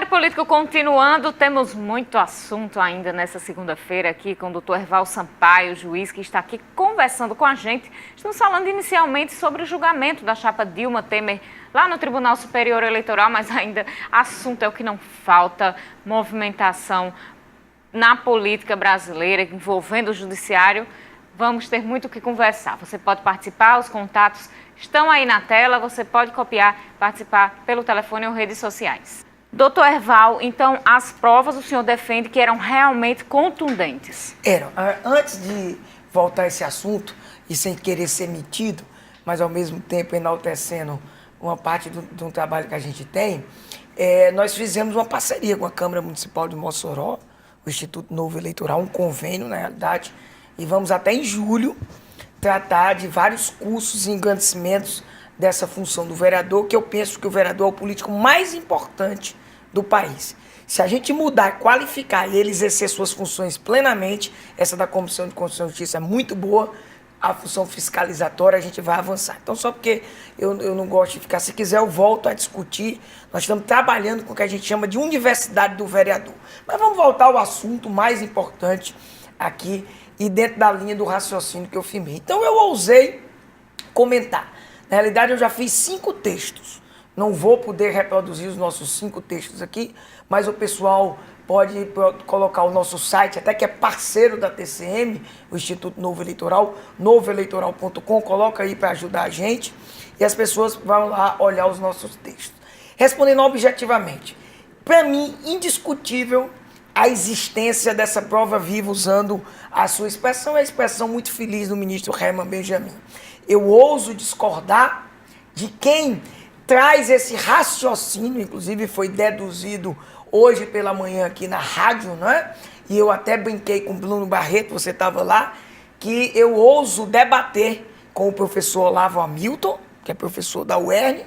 Cenário político continuando, temos muito assunto ainda nessa segunda-feira aqui com o doutor Erval Sampaio, juiz que está aqui conversando com a gente. Estamos falando inicialmente sobre o julgamento da chapa Dilma Temer lá no Tribunal Superior Eleitoral, mas ainda assunto é o que não falta, movimentação na política brasileira envolvendo o judiciário. Vamos ter muito o que conversar. Você pode participar, os contatos estão aí na tela, você pode copiar, participar pelo telefone ou redes sociais. Doutor Erval, então as provas o senhor defende que eram realmente contundentes? Eram. Antes de voltar a esse assunto, e sem querer ser metido, mas ao mesmo tempo enaltecendo uma parte de um trabalho que a gente tem, nós fizemos uma parceria com a Câmara Municipal de Mossoró, o Instituto Novo Eleitoral, um convênio, na realidade, e vamos até em julho tratar de vários cursos e engrandecimentos dessa função do vereador, que eu penso que o vereador é o político mais importante do país. Se a gente mudar, qualificar e ele exercer suas funções plenamente, essa da Comissão de Constituição e Justiça é muito boa, a função fiscalizatória a gente vai avançar. Então, só porque eu não gosto de ficar, se quiser eu volto a discutir, nós estamos trabalhando com o que a gente chama de universidade do vereador. Mas vamos voltar ao assunto mais importante aqui e dentro da linha do raciocínio que eu firmei. Então, eu ousei comentar. Na realidade, eu já fiz 5 textos. Não vou poder reproduzir os nossos 5 textos aqui, mas o pessoal pode colocar o nosso site, até que é parceiro da TCM, o Instituto Novo Eleitoral, novoeleitoral.com, coloca aí para ajudar a gente e as pessoas vão lá olhar os nossos textos. Respondendo objetivamente, para mim, indiscutível a existência dessa prova viva, usando a sua expressão, é a expressão muito feliz do ministro Herman Benjamin. Eu ouso discordar de quem traz esse raciocínio, inclusive foi deduzido hoje pela manhã aqui na rádio, né? E eu até brinquei com o Bruno Barreto, você estava lá, que eu ouso debater com o professor Olavo Hamilton, que é professor da UERN,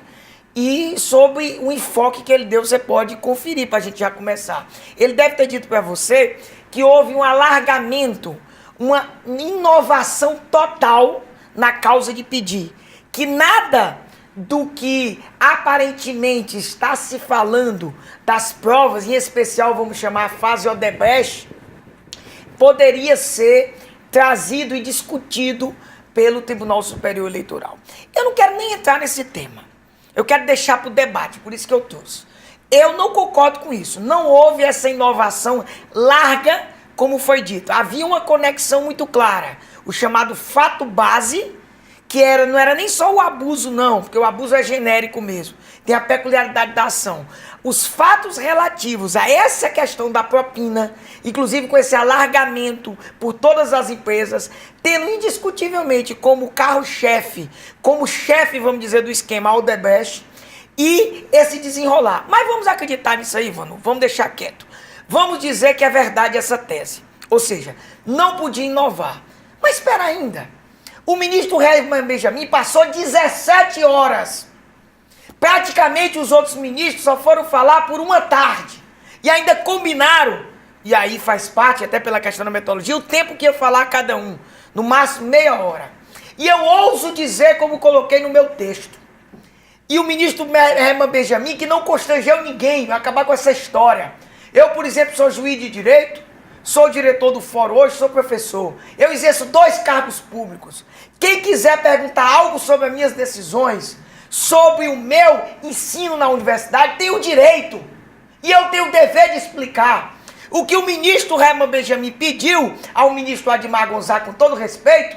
e sobre o enfoque que ele deu, você pode conferir para a gente já começar. Ele deve ter dito para você que houve um alargamento, uma inovação total na causa de pedir, que nada do que aparentemente está se falando das provas, em especial vamos chamar a fase Odebrecht, poderia ser trazido e discutido pelo Tribunal Superior Eleitoral. Eu não quero nem entrar nesse tema, eu quero deixar para o debate, por isso que eu trouxe. Eu não concordo com isso, não houve essa inovação larga, como foi dito. Havia uma conexão muito clara, o chamado fato base, que não era nem só o abuso não, porque o abuso é genérico mesmo, tem a peculiaridade da ação. Os fatos relativos a essa questão da propina, inclusive com esse alargamento por todas as empresas, tendo indiscutivelmente como carro-chefe, como chefe, vamos dizer, do esquema Odebrecht, e esse desenrolar. Mas vamos acreditar nisso aí, Vano, vamos deixar quieto. Vamos dizer que é verdade essa tese, ou seja, não podia inovar. Mas espera ainda. O ministro Herman Benjamin passou 17 horas. Praticamente os outros ministros só foram falar por uma tarde. E ainda combinaram, e aí faz parte, até pela questão da metodologia, o tempo que ia falar cada um. No máximo meia hora. E eu ouso dizer, como coloquei no meu texto. E o ministro Herman Benjamin, que não constrangeu ninguém, vai acabar com essa história. Eu, por exemplo, sou juiz de direito, sou diretor do fórum hoje, sou professor. Eu exerço 2 cargos públicos. Quem quiser perguntar algo sobre as minhas decisões, sobre o meu ensino na universidade, tem o direito. E eu tenho o dever de explicar. O que o ministro Herman Benjamin pediu ao ministro Admar Gonzaga, com todo respeito,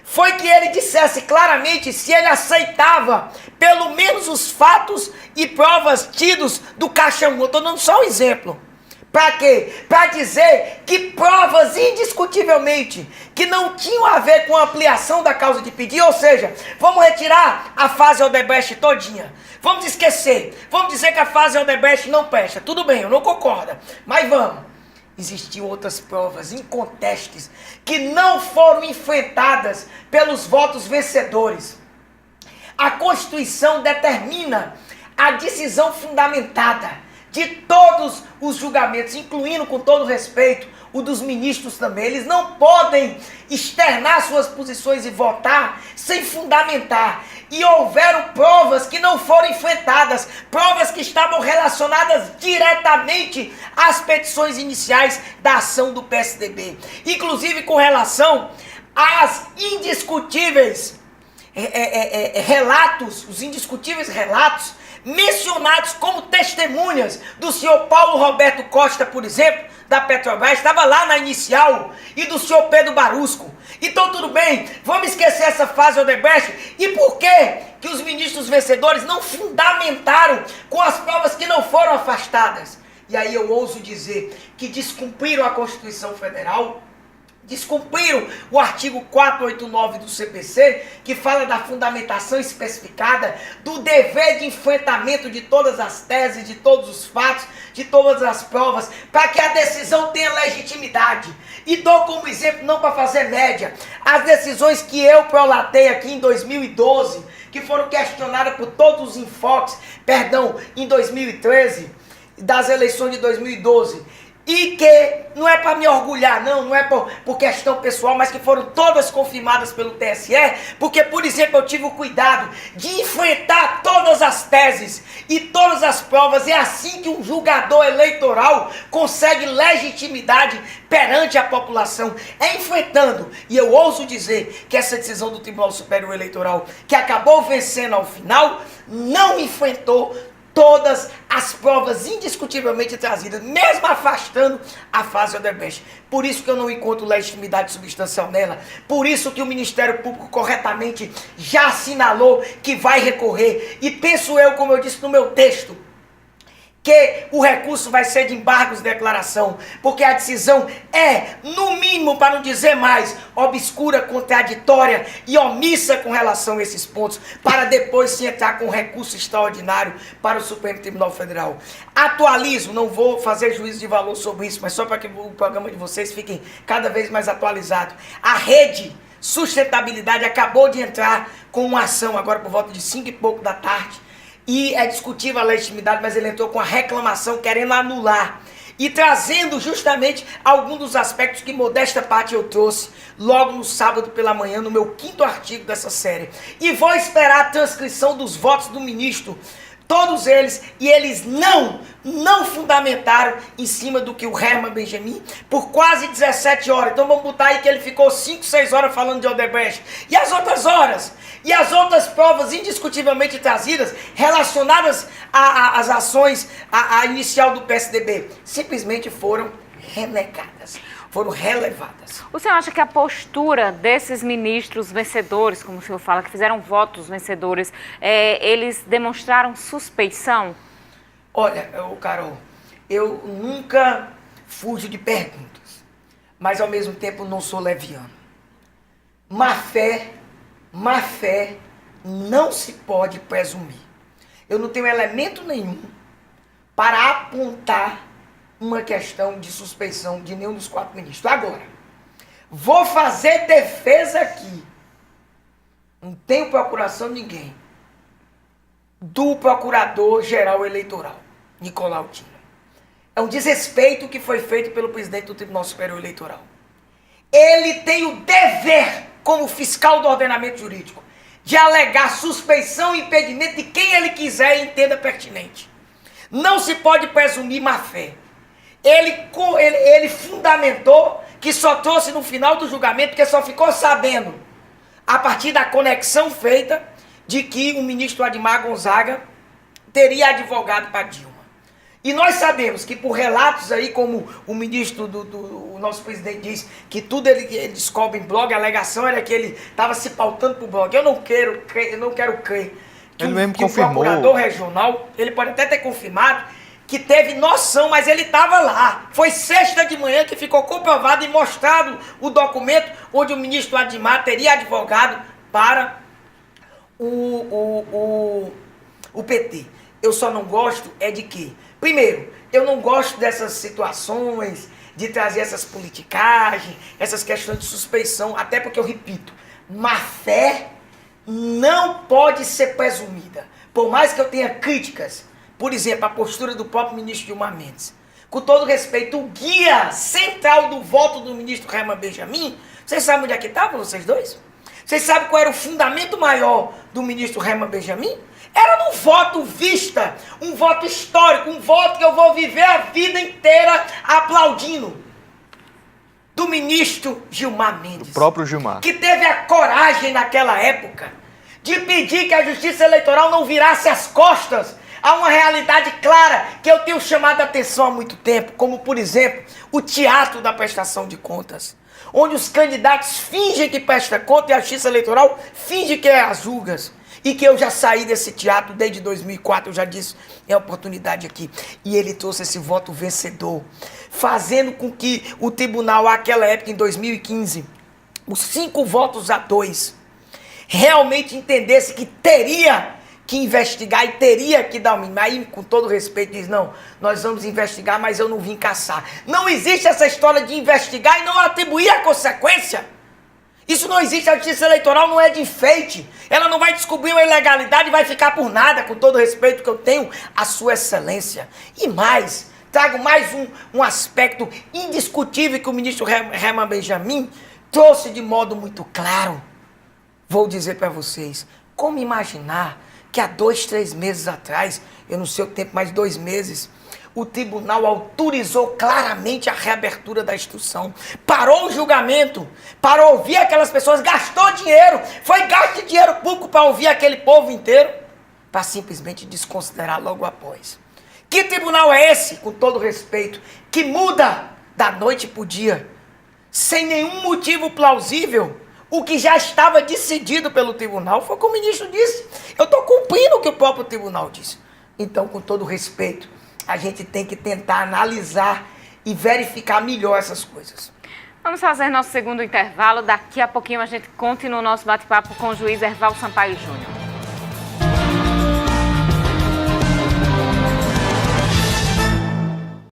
foi que ele dissesse claramente se ele aceitava pelo menos os fatos e provas tidos do Caixa 1. Eu estou dando só um exemplo. Para quê? Para dizer que provas indiscutivelmente que não tinham a ver com a ampliação da causa de pedir, ou seja, vamos retirar a fase Odebrecht todinha. Vamos esquecer. Vamos dizer que a fase Odebrecht não presta. Tudo bem, eu não concordo. Mas vamos. Existiam outras provas incontestes que não foram enfrentadas pelos votos vencedores. A Constituição determina a decisão fundamentada de todos os julgamentos, incluindo, com todo respeito, o dos ministros também. Eles não podem externar suas posições e votar sem fundamentar. E houveram provas que não foram enfrentadas, provas que estavam relacionadas diretamente às petições iniciais da ação do PSDB. Inclusive com relação às indiscutíveis relatos, os indiscutíveis relatos mencionados como testemunhas do senhor Paulo Roberto Costa, por exemplo, da Petrobras, estava lá na inicial, e do senhor Pedro Barusco. Então tudo bem, vamos esquecer essa fase Odebrecht. E por que os ministros vencedores não fundamentaram com as provas que não foram afastadas? E aí eu ouso dizer que descumpriram a Constituição Federal, descumpriram o artigo 489 do CPC, que fala da fundamentação especificada, do dever de enfrentamento de todas as teses, de todos os fatos, de todas as provas, para que a decisão tenha legitimidade. E dou como exemplo, não para fazer média, as decisões que eu prolatei aqui em 2012, que foram questionadas por todos os enfoques, em 2013, das eleições de 2012, e que não é para me orgulhar, não é por questão pessoal, mas que foram todas confirmadas pelo TSE, porque, por exemplo, eu tive o cuidado de enfrentar todas as teses e todas as provas. É assim que um julgador eleitoral consegue legitimidade perante a população, é enfrentando. E eu ouso dizer que essa decisão do Tribunal Superior Eleitoral, que acabou vencendo ao final, não enfrentou todas as provas indiscutivelmente trazidas, mesmo afastando a fase Odebrecht. Por isso que eu não encontro legitimidade substancial nela. Por isso que o Ministério Público corretamente já assinalou que vai recorrer. E penso eu, como eu disse no meu texto, que o recurso vai ser de embargos de declaração, porque a decisão é, no mínimo, para não dizer mais, obscura, contraditória e omissa com relação a esses pontos, para depois se entrar com recurso extraordinário para o Supremo Tribunal Federal. Atualismo, não vou fazer juízo de valor sobre isso, mas só para que o programa de vocês fique cada vez mais atualizado. A Rede Sustentabilidade acabou de entrar com uma ação, agora por volta de 5 e pouco da tarde, e é discutível a legitimidade, mas ele entrou com a reclamação querendo anular e trazendo justamente alguns dos aspectos que modesta parte eu trouxe logo no sábado pela manhã, no meu 5º artigo dessa série. E vou esperar a transcrição dos votos do ministro, todos eles, e eles não fundamentaram em cima do que o Herman Benjamin por quase 17 horas. Então vamos botar aí que ele ficou 5, 6 horas falando de Odebrecht. E as outras horas? E as outras provas indiscutivelmente trazidas relacionadas às ações, à inicial do PSDB, simplesmente foram renegadas, foram relevadas. O senhor acha que a postura desses ministros vencedores, como o senhor fala, que fizeram votos vencedores, eles demonstraram suspeição? Olha, Carol, eu nunca fujo de perguntas, mas ao mesmo tempo não sou leviano. Má fé não se pode presumir. Eu não tenho elemento nenhum para apontar uma questão de suspeição de nenhum dos 4 ministros. Agora, vou fazer defesa aqui. Não tenho procuração de ninguém. Do Procurador-Geral Eleitoral, Nicolau Tina. É um desrespeito que foi feito pelo presidente do Tribunal Superior Eleitoral. Ele tem o dever, como fiscal do ordenamento jurídico, de alegar suspeição e impedimento de quem ele quiser e entenda pertinente. Não se pode presumir má fé. Ele fundamentou que só trouxe no final do julgamento, porque só ficou sabendo a partir da conexão feita de que o ministro Admar Gonzaga teria advogado para Dilma. E nós sabemos que por relatos aí, como o ministro o nosso presidente diz, que tudo ele descobre em blog, a alegação era que ele estava se pautando para o blog. Eu não quero crer que o procurador regional, ele pode até ter confirmado, que teve noção, mas ele estava lá. Foi sexta de manhã que ficou comprovado e mostrado o documento onde o ministro Admar teria advogado para o PT. Eu só não gosto é de quê? Primeiro, eu não gosto dessas situações, de trazer essas politicagens, essas questões de suspeição, até porque eu repito, má fé não pode ser presumida. Por mais que eu tenha críticas, por exemplo, a postura do próprio ministro Gilmar Mendes, com todo respeito, o guia central do voto do ministro Herman Benjamin, vocês sabem onde é que estava, vocês dois? Vocês sabem qual era o fundamento maior do ministro Herman Benjamin? Era no voto vista, um voto histórico, um voto que eu vou viver a vida inteira aplaudindo. Do ministro Gilmar Mendes. O próprio Gilmar. Que teve a coragem naquela época de pedir que a Justiça Eleitoral não virasse as costas a uma realidade clara que eu tenho chamado a atenção há muito tempo, como, por exemplo, o teatro da prestação de contas, onde os candidatos fingem que prestam conta e a Justiça Eleitoral finge que é as julgas. E que eu já saí desse teatro desde 2004, eu já disse, é oportunidade aqui. E ele trouxe esse voto vencedor, fazendo com que o tribunal, àquela época, em 2015, os 5-2, realmente entendesse que teria que investigar e teria que dar o mínimo. Aí, com todo respeito, diz, não, nós vamos investigar, mas eu não vim caçar. Não existe essa história de investigar e não atribuir a consequência. Isso não existe, a Justiça Eleitoral não é de enfeite. Ela não vai descobrir uma ilegalidade e vai ficar por nada, com todo o respeito que eu tenho à sua excelência. E mais, trago mais um aspecto indiscutível que o ministro Herman Benjamin trouxe de modo muito claro. Vou dizer para vocês, como imaginar que há 2, 3 meses atrás, eu não sei o tempo, mas 2 meses, o tribunal autorizou claramente a reabertura da instrução, parou o julgamento, para ouvir aquelas pessoas, gastou dinheiro, foi gasto dinheiro público para ouvir aquele povo inteiro, para simplesmente desconsiderar logo após. Que tribunal é esse, com todo respeito, que muda da noite para o dia, sem nenhum motivo plausível, o que já estava decidido pelo tribunal? Foi o que o ministro disse. Eu estou cumprindo o que o próprio tribunal disse. Então, com todo respeito, a gente tem que tentar analisar e verificar melhor essas coisas. Vamos fazer nosso segundo intervalo. Daqui a pouquinho a gente continua o nosso bate-papo com o juiz Herval Sampaio Júnior.